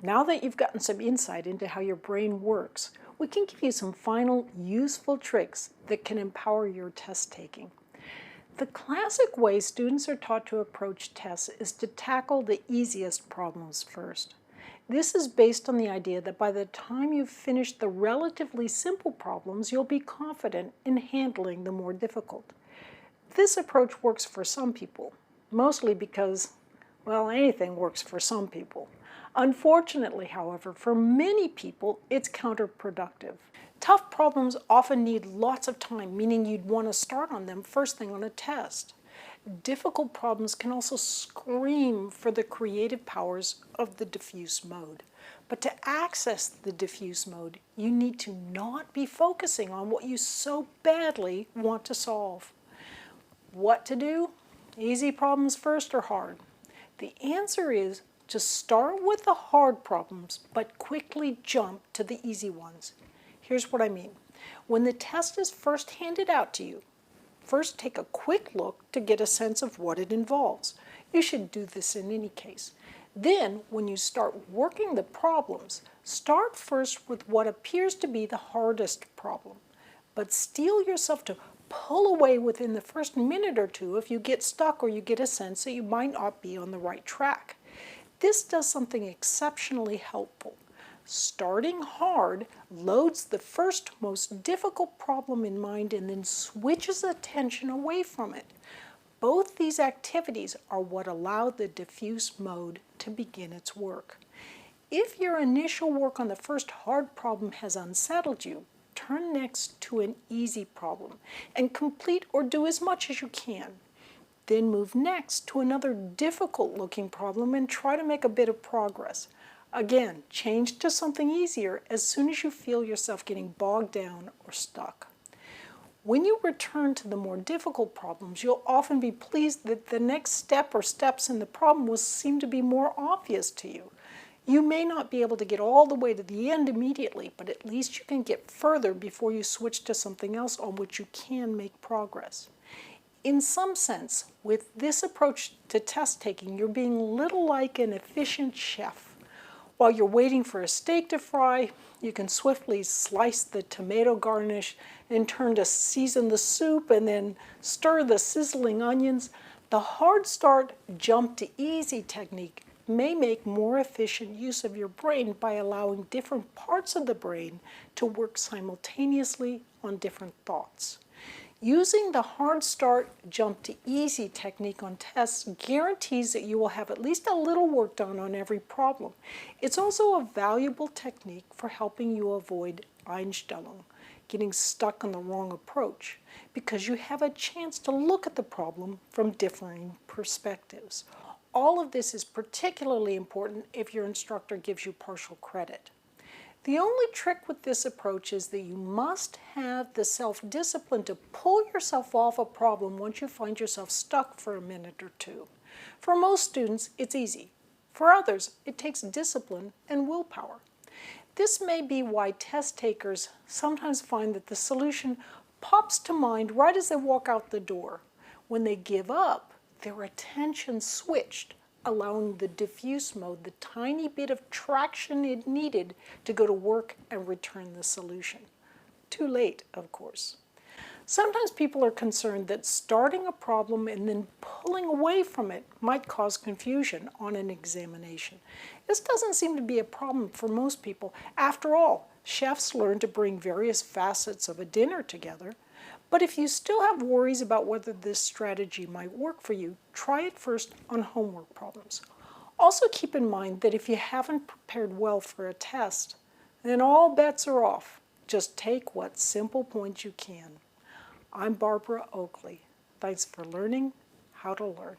Now that you've gotten some insight into how your brain works, we can give you some final useful tricks that can empower your test taking. The classic way students are taught to approach tests is to tackle the easiest problems first. This is based on the idea that by the time you've finished the relatively simple problems, you'll be confident in handling the more difficult. This approach works for some people, mostly because, well, anything works for some people. Unfortunately, however, for many people, it's counterproductive. Tough problems often need lots of time, meaning you'd want to start on them first thing on a test. Difficult problems can also scream for the creative powers of the diffuse mode. But to access the diffuse mode, you need to not be focusing on what you so badly want to solve. What to do? Easy problems first or hard? The answer is to start with the hard problems, but quickly jump to the easy ones. Here's what I mean. When the test is first handed out to you, first take a quick look to get a sense of what it involves. You should do this in any case. Then, when you start working the problems, start first with what appears to be the hardest problem, but steel yourself to pull away within the first minute or two if you get stuck or you get a sense that you might not be on the right track. This does something exceptionally helpful. Starting hard loads the first most difficult problem in mind and then switches attention away from it. Both these activities are what allow the diffuse mode to begin its work. If your initial work on the first hard problem has unsettled you, turn next to an easy problem and complete or do as much as you can. Then move next to another difficult-looking problem and try to make a bit of progress. Again, change to something easier as soon as you feel yourself getting bogged down or stuck. When you return to the more difficult problems, you'll often be pleased that the next step or steps in the problem will seem to be more obvious to you. You may not be able to get all the way to the end immediately, but at least you can get further before you switch to something else on which you can make progress. In some sense, with this approach to test taking, you're being a little like an efficient chef. While you're waiting for a steak to fry, you can swiftly slice the tomato garnish and turn to season the soup and then stir the sizzling onions. The hard start, jump to easy technique may make more efficient use of your brain by allowing different parts of the brain to work simultaneously on different thoughts. Using the hard start, jump to easy technique on tests guarantees that you will have at least a little work done on every problem. It's also a valuable technique for helping you avoid Einstellung, getting stuck on the wrong approach, because you have a chance to look at the problem from differing perspectives. All of this is particularly important if your instructor gives you partial credit. The only trick with this approach is that you must have the self-discipline to pull yourself off a problem once you find yourself stuck for a minute or two. For most students, it's easy. For others, it takes discipline and willpower. This may be why test takers sometimes find that the solution pops to mind right as they walk out the door. When they give up, their attention switched, allowing the diffuse mode the tiny bit of traction it needed to go to work and return the solution. Too late, of course. Sometimes people are concerned that starting a problem and then pulling away from it might cause confusion on an examination. This doesn't seem to be a problem for most people. After all, chefs learn to bring various facets of a dinner together. But if you still have worries about whether this strategy might work for you, try it first on homework problems. Also keep in mind that if you haven't prepared well for a test, then all bets are off. Just take what simple points you can. I'm Barbara Oakley. Thanks for learning how to learn.